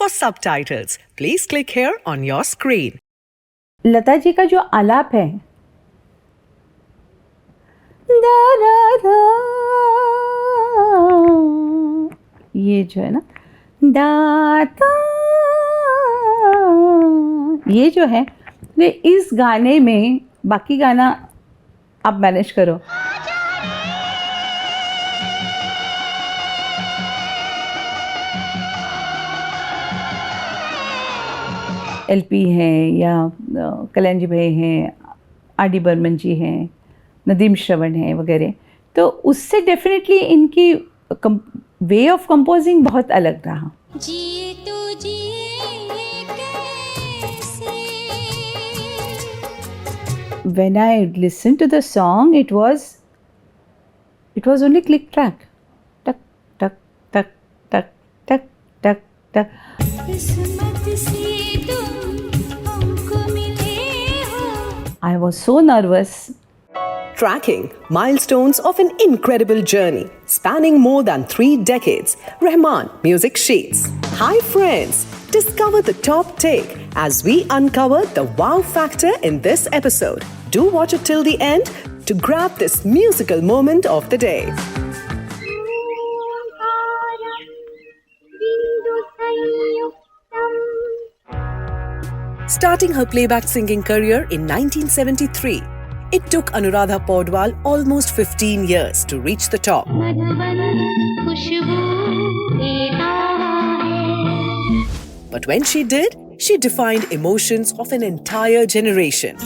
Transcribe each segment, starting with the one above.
For subtitles, please click here on your screen. Lata ji का जो आलाप है, दा रा रा, ये जो है ना, दाता, ये जो है, ये इस गाने में, बाकी गाना आप मैनेज करो. एलपी हैं या कल्याणजी भाई हैं, आर.डी. बर्मन जी हैं, नदीम श्रवण हैं वगैरह, तो उससे डेफिनेटली इनकी वे ऑफ कंपोजिंग बहुत अलग रहा. When I listened to the song, it was only click track, tuck tuck tuck tuck tuck tuck tuck. I was so nervous. Tracking milestones of an incredible journey spanning more than 3 decades. Rahman Music Sheets. Hi friends, discover the top take as we uncover the wow factor in this episode. Do watch it till the end to grab this musical moment of the day. Starting her playback singing career in 1973, it took Anuradha Paudwal almost 15 years to reach the top. But when she did, she defined emotions of an entire generation.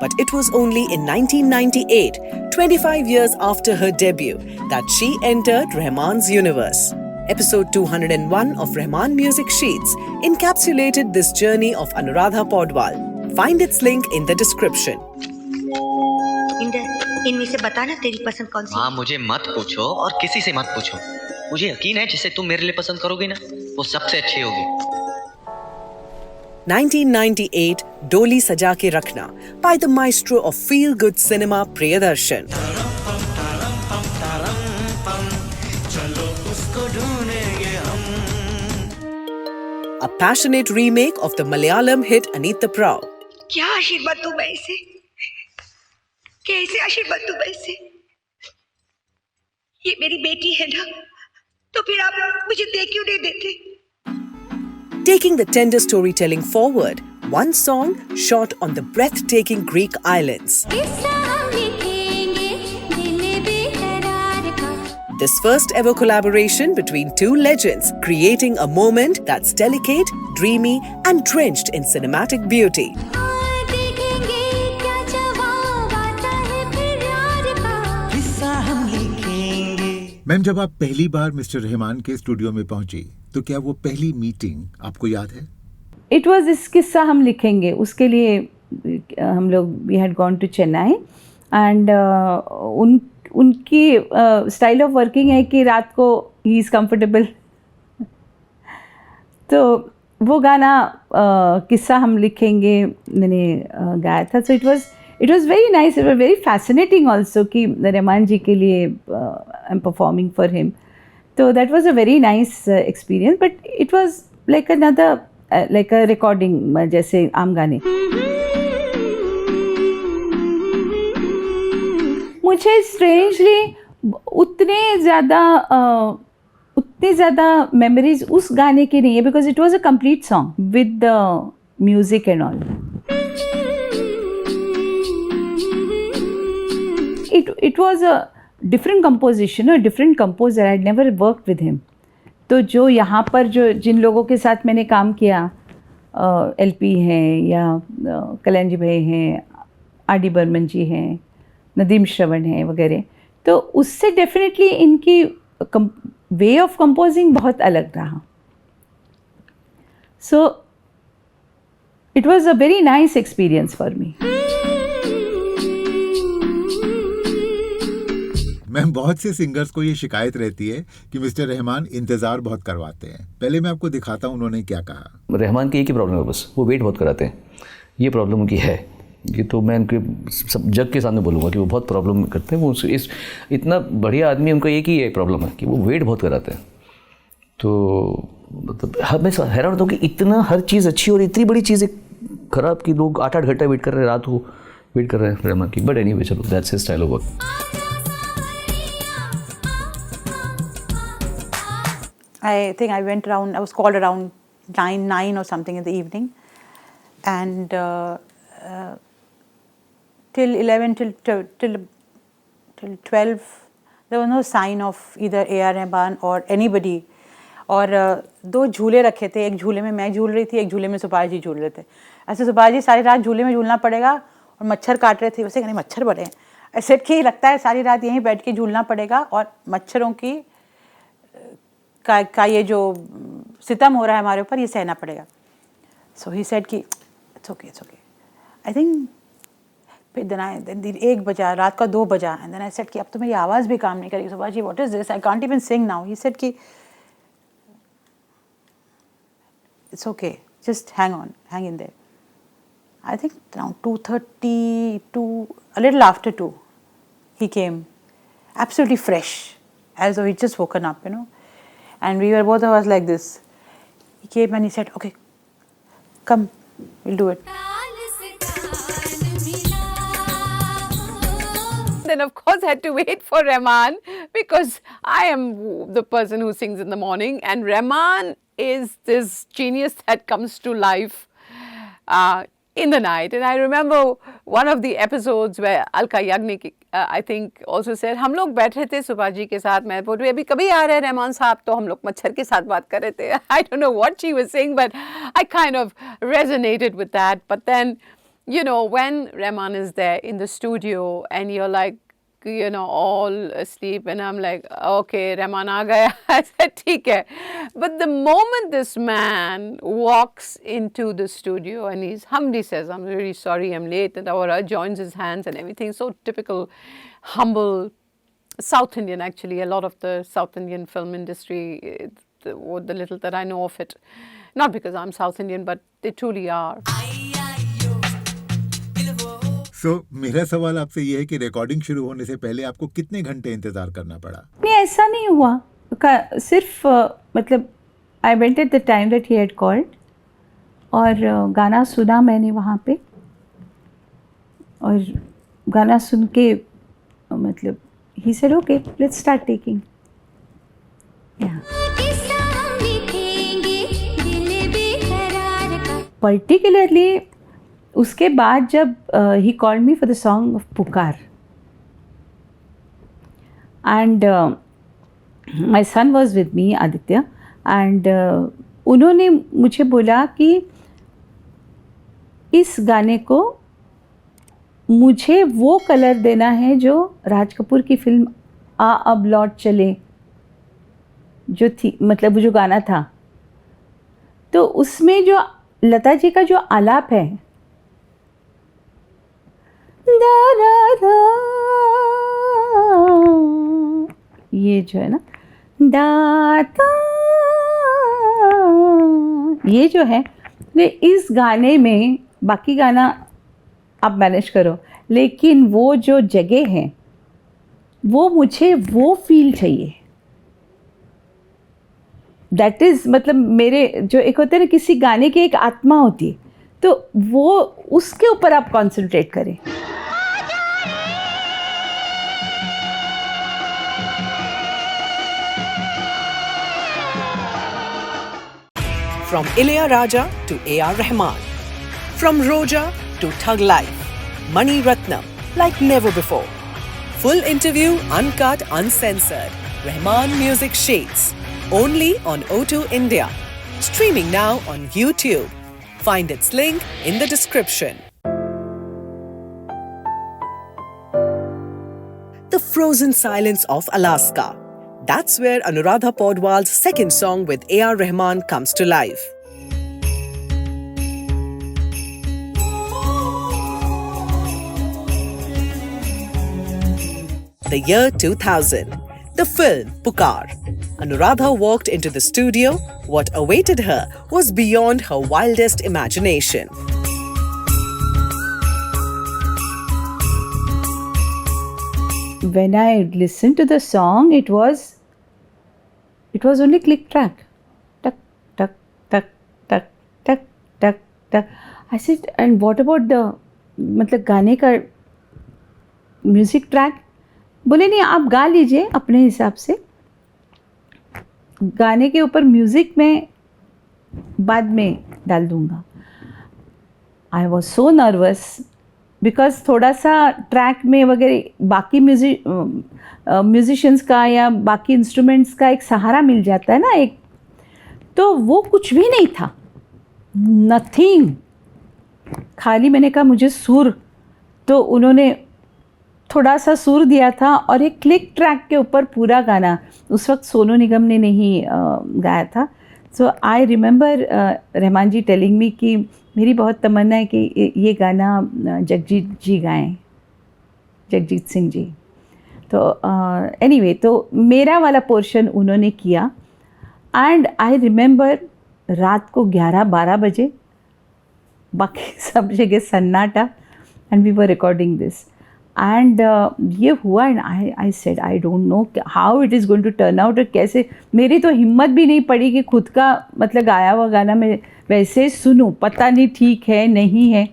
But it was only in 1998, 25 years after her debut, that she entered Rahman's universe. Episode 201 of Rahman Music Sheets encapsulated this journey of Anuradha Paudwal. Find its link in the description. इनमें से बताना तेरी पसंद कौन सी? हाँ, मुझे मत पूछो और किसी से मत पूछो. मुझे यकीन है जिसे तुम मेरे लिए पसंद करोगी ना, वो सबसे अच्छी होगी. 1998, Doli Saja ke Rakhna by the maestro of feel-good cinema Priyadarshan. A passionate remake of the Malayalam hit Anita Prao. क्या आशीर्वाद दूं मैं इसे? कैसे आशीर्वाद दूं मैं इसे? ये मेरी बेटी है ना, तो फिर आप मुझे दे क्यों नहीं देते? Taking the tender storytelling forward, one song shot on the breathtaking Greek islands. This first ever collaboration between two legends, creating a moment that's delicate, dreamy, and drenched in cinematic beauty. Ma'am, जब आप पहली बार mister Rahman के studio में पहुंची, तो क्या वो पहली मीटिंग आपको याद है? इट वॉज इस किस्सा हम लिखेंगे, उसके लिए हम लोग we had gone to Chennai and उनकी स्टाइल ऑफ वर्किंग है कि रात को ही इज़ कंफर्टेबल. तो वो गाना किस्सा हम लिखेंगे मैंने गाया था. So it was very nice, it was very fascinating also कि रहमान जी के लिए I am performing for him. So that was a very nice experience, but it was like another like a recording जैसे आम गाने. मुझे strangely उतने ज़्यादा memories उस गाने की नहीं है, because it was a complete song with the music and all. It was a different composition, a different composer. I had never worked with him. तो जो यहाँ पर जिन लोगों के साथ मैंने काम किया, एलपी हैं या कल्याणजी भाई हैं, आर.डी. बर्मन जी हैं, नदीम श्रवण हैं वगैरह, तो उससे डेफिनेटली इनकी वे ऑफ कंपोजिंग बहुत अलग रहा. So it was a very nice experience for me. Ma'am, बहुत से सिंगर्स को ये शिकायत रहती है कि मिस्टर रहमान इंतज़ार बहुत करवाते हैं. पहले मैं आपको दिखाता हूँ उन्होंने क्या कहा. रहमान की एक ही प्रॉब्लम है, बस वो वेट बहुत कराते हैं. ये प्रॉब्लम उनकी है. ये तो मैं उनके सब जग के सामने बोलूँगा कि वो बहुत प्रॉब्लम करते हैं। वो इस इतना बढ़िया आदमी, उनका एक ही है प्रॉब्लम है कि वो वेट बहुत कराते हैं। तो मतलब मैं हैरान होता हूँ कि इतना हर चीज़ अच्छी और इतनी बड़ी चीज़ खराब कि लोग 8-8 घंटा वेट कर रहे हैं, रात को वेट कर रहे हैं रहमान की। बट एनीवे, चलो, that's his style of work. I think I went around, I was called around 9 or something in the evening, and till 11, till 12, there was no sign of either A.R. Rahman or anybody. और दो झूले रखे थे, एक झूले में मैं झूल रही थी, एक झूले में सुभाष जी झूल रहे थे। ऐसे सुभाष जी सारी रात झूले में झूलना पड़ेगा और मच्छर काट रहे थे, वैसे कहने मच्छर बड़े हैं, ऐसे कि लगता है सारी रात यहीं बैठ के झूलना पड़ेगा और मच्छरों की का ये जो सितम हो रहा है हमारे ऊपर, ये सहना पड़ेगा। सो ही सेड कि इट्स ओके, आई थिंक। फिर दिन 1 बजा, रात का 2 बजा, एंड देन आई सेड कि अब तो मेरी आवाज़ भी काम नहीं करेगी Subhash ji, what is this, I can't even sing now. He said कि it's okay, just hang in there. I think around 2:30, a little after 2, he came, absolutely fresh, as though he'd just woken up, and we were both of us like this. He came and he said, okay, come, we'll do it. Then of course I had to wait for Rahman, because I am the person who sings in the morning, and Rahman is this genius that comes to life in the night. And I remember one of the episodes where Alka Yagnik, I think, also said, हम लोग बैठे थे सुभाष जी के साथ, मैं बोल रही अभी कभी आ रहे हैं रहमान साहब, तो हम लोग मच्छर के साथ बात कर रहे थे. I don't know what she was saying, but I kind of resonated with that. But then, when Rahman is there in the studio and you're like, all asleep, and I'm like, okay, Rahman aa gaya. I said, theek hai. But the moment this man walks into the studio and he humbly says, I'm really sorry, I'm late, and Aura joins his hands and everything, so typical, humble, South Indian actually. A lot of the South Indian film industry, the little that I know of it, not because I'm South Indian, but they truly are. So, मेरा सवाल आपसे ये है कि recording शुरू होने से पहले आपको कितने घंटे इंतजार करना पड़ा? नहीं, ऐसा नहीं हुआ, सिर्फ मतलब I went at the time that he had called, और गाना सुना मैंने वहाँ पे, और गाना सुन के मतलब he said okay, let's start taking. Particularly उसके बाद जब he called me for the song of Pukar, and my son was with me, Aditya, and उन्होंने मुझे बोला कि इस गाने को मुझे वो कलर देना है जो राज कपूर की फिल्म आ अब लौट चले जो थी, मतलब वो जो गाना था, तो उसमें जो लता जी का जो आलाप है, दा दा दा, ये जो है ना, दाता, ये जो है, इस गाने में, बाकी गाना आप मैनेज करो, लेकिन वो जो जगह है वो मुझे वो फील चाहिए. दैट इज़, मतलब मेरे जो एक होते हैं ना, किसी गाने की एक आत्मा होती है, तो वो उसके ऊपर आप कॉन्सेंट्रेट करें. From Ilayaraja to A.R. Rahman, from Roja to Thug Life, Mani Ratnam like never before. Full interview, uncut, uncensored. Rahman Music Sheets, only on O2 India. Streaming now on YouTube. Find its link in the description. The frozen silence of Alaska. That's where Anuradha Paudwal's second song with A.R. Rahman comes to life. The year 2000. The film Pukar. Anuradha walked into the studio. What awaited her was beyond her wildest imagination. when I listened to the song, it was only click track. Tuck, tuck, tuck, tuck, tuck, tuck, tuck. I said, and what about the मतलब गाने का music track? बोले नहीं, आप गा लीजिए अपने हिसाब से, गाने के ऊपर म्यूज़िक में बाद में डाल दूँगा. I was so nervous because थोड़ा सा ट्रैक में वगैरह बाकी म्यूजिशियंस का या बाकी इंस्ट्रूमेंट्स का एक सहारा मिल जाता है ना एक, तो वो कुछ भी नहीं था, नथिंग. खाली मैंने कहा मुझे सुर, तो उन्होंने थोड़ा सा सुर दिया था और एक क्लिक ट्रैक के ऊपर पूरा गाना. उस वक्त सोनू निगम ने नहीं गाया था. So I remember Rahman ji telling me कि मेरी बहुत तमन्ना है कि ये गाना जगजीत जी गाएं, जगजीत सिंह जी. तो एनीवे तो मेरा वाला पोर्शन उन्होंने किया. एंड आई रिमेंबर रात को 11-12 बजे, बाकी सब जगह सन्नाटा, and we were recording this. And ये हुआ and I said I don't know how it is going to turn out. कैसे, मेरी तो हिम्मत भी नहीं पड़ी कि खुद का मतलब गाया हुआ गाना मैं वैसे सुनूं, पता नहीं ठीक है नहीं है.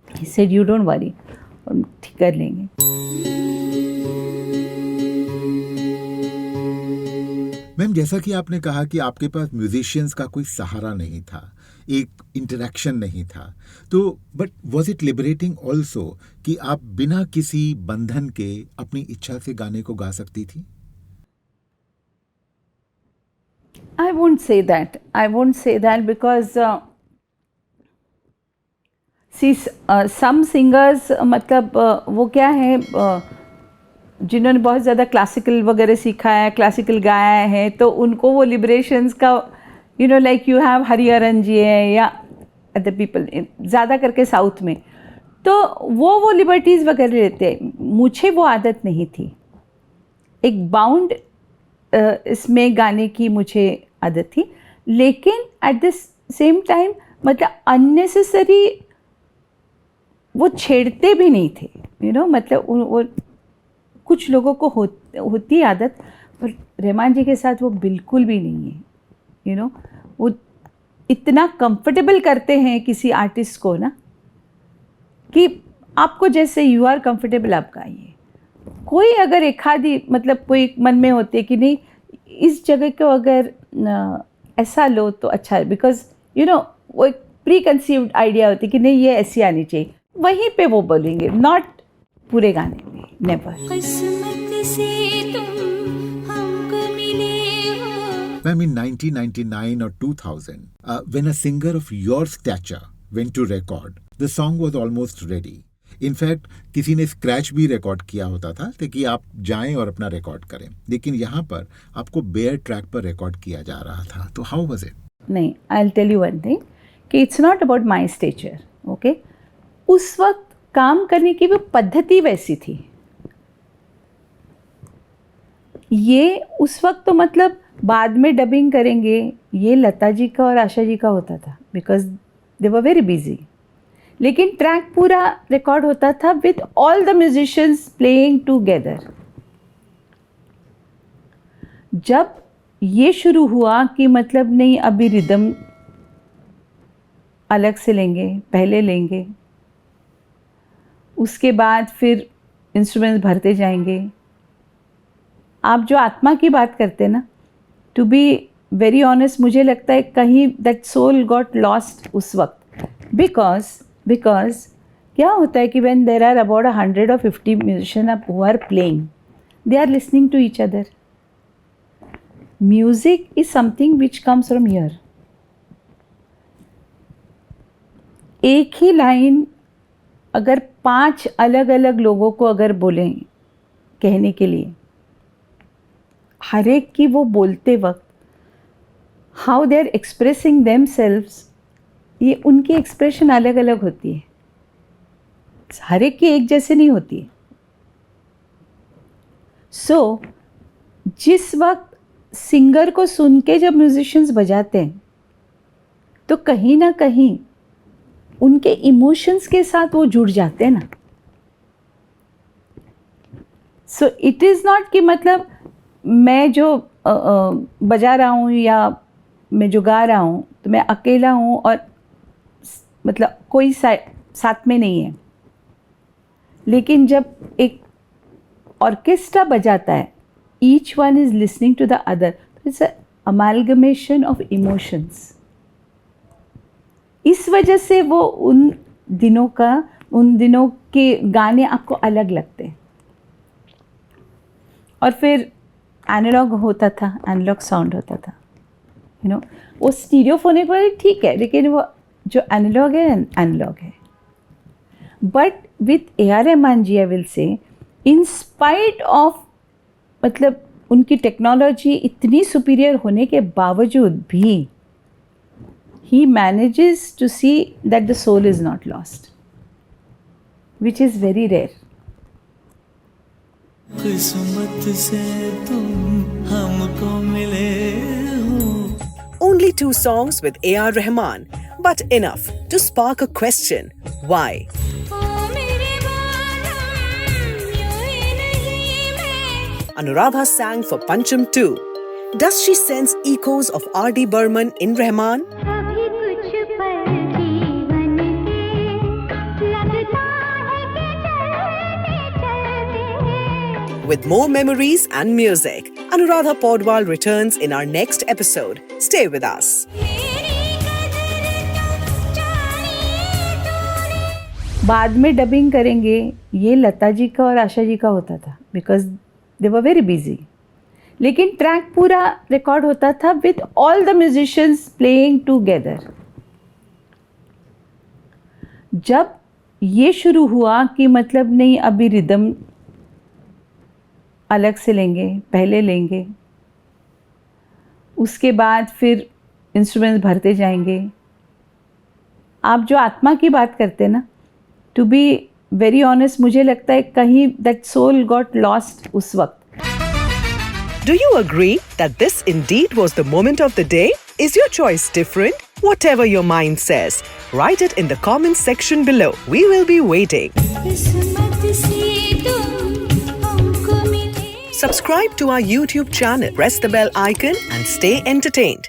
I said you don't worry, ठीक कर लेंगे. मैम, जैसा कि आपने कहा कि आपके पास म्यूजिशियंस का कोई सहारा नहीं था, एक इंटरेक्शन नहीं था, तो but was it liberating also कि आप बिना किसी बंधन के अपनी इच्छा से गाने को गा सकती थी? I won't say that. I won't say that because see, some singers मतलब वो क्या है, जिन्होंने बहुत ज़्यादा क्लासिकल वगैरह सीखा है, क्लासिकल गाया है, तो उनको वो लिबरेशंस का लाइक यू हैव हरिहरन जी है या अदर पीपल ज़्यादा करके साउथ में, तो वो लिबर्टीज़ वगैरह लेते हैं. मुझे वो आदत नहीं थी. एक बाउंड इसमें गाने की मुझे आदत थी, लेकिन एट द सेम टाइम मतलब अननेसेसरी वो छेड़ते भी नहीं थे. मतलब वो कुछ लोगों को होती आदत, पर रहमान जी के साथ वो बिल्कुल भी नहीं है. वो इतना कंफर्टेबल करते हैं किसी आर्टिस्ट को ना, कि आपको जैसे यू आर कंफर्टेबल आप गाइए. कोई अगर एक आधी मतलब कोई मन में होते कि नहीं इस जगह को अगर ऐसा लो तो अच्छा है, बिकॉज वो एक प्री कंसीव्ड आइडिया होती है कि नहीं ये ऐसी आनी चाहिए, वहीं पे वो बोलेंगे, नॉट पूरे गाने में. नेवर. किस्मत से तुम हमको मिले हो. Ma'am, in 1999 or 2000, when a singer of your stature went to record, the song was almost ready. In fact, किसी ने स्क्रैच भी रिकॉर्ड किया होता था ताकि आप जाएं और अपना रिकॉर्ड करें, लेकिन यहाँ पर आपको बेयर ट्रैक पर रिकॉर्ड किया जा रहा था. तो हाउ वाज इट? नहीं, I will tell you one thing कि it's not about my stature. Okay, उस वक्त काम करने की वो पद्धति वैसी थी. ये उस वक्त तो मतलब बाद में डबिंग करेंगे, ये लता जी का और आशा जी का होता था because they were very busy. लेकिन ट्रैक पूरा रिकॉर्ड होता था with all the musicians playing together. जब ये शुरू हुआ कि मतलब नहीं अभी रिदम अलग से लेंगे, पहले लेंगे, उसके बाद फिर इंस्ट्रूमेंट्स भरते जाएंगे. आप जो आत्मा की बात करते हैं ना, टू बी वेरी ऑनेस्ट मुझे लगता है कहीं दैट सोल गॉट लॉस्ट उस वक्त. बिकॉज क्या होता है कि when there are about 100 or 50 musician who are playing, they are listening to each other. Music is something which comes from here. एक ही लाइन अगर 5 अलग अलग लोगों को अगर बोलें कहने के लिए, हर एक की वो बोलते वक्त how they are expressing themselves, ये उनकी एक्सप्रेशन अलग अलग होती है, हर एक की एक जैसे नहीं होती है. सो जिस वक्त सिंगर को सुन के जब म्यूजिशियंस बजाते हैं तो कहीं ना कहीं उनके इमोशंस के साथ वो जुड़ जाते हैं ना. सो इट इज़ नॉट कि मतलब मैं जो बजा रहा हूँ या मैं जो गा रहा हूँ तो मैं अकेला हूँ और मतलब कोई साथ में नहीं है. लेकिन जब एक ऑर्केस्ट्रा बजाता है, each one is listening to the other, it's a amalgamation of emotions. इस वजह से वो उन दिनों के गाने आपको अलग लगते हैं. और फिर एनालॉग होता था, एनालॉग साउंड होता था, यू नो. वो स्टीरियोफोनिक वाले ठीक है, लेकिन वो जो एनालॉग है एनालॉग है. But with A.R. Rahman ji, I will say, in spite of मतलब उनकी टेक्नोलॉजी इतनी सुपीरियर होने के बावजूद भी he manages to see that the soul is not lost, which is very rare. किस्मत से तुम हमको मिले हो. Only 2 songs with A.R. Rahman, but enough to spark a question. Why? Anuradha sang for Pancham too. Does she sense echoes of R.D. Burman in Rahman? With more memories and music, Anuradha Paudwal returns in our next episode. Stay with us. बाद में dubbing करेंगे, ये लता जी का और आशा जी का होता था, because they were very busy. लेकिन ट्रैक पूरा रिकॉर्ड होता था with all the musicians playing together. जब ये शुरू हुआ कि मतलब नहीं, अभी रिदम अलग से लेंगे, पहले लेंगे, उसके बाद फिर इंस्ट्रूमेंट्स भरते जाएंगे. आप जो आत्मा की बात करते हैं ना, टू बी वेरी ऑनेस्ट, मुझे लगता है कहीं दैट सोल गॉट लॉस्ट उस वक्त. Do you agree that this indeed was the moment of the day? Is your choice different? Whatever your mind says, write it in the comments section below. We will be waiting. Subscribe to our YouTube channel, press the bell icon and stay entertained.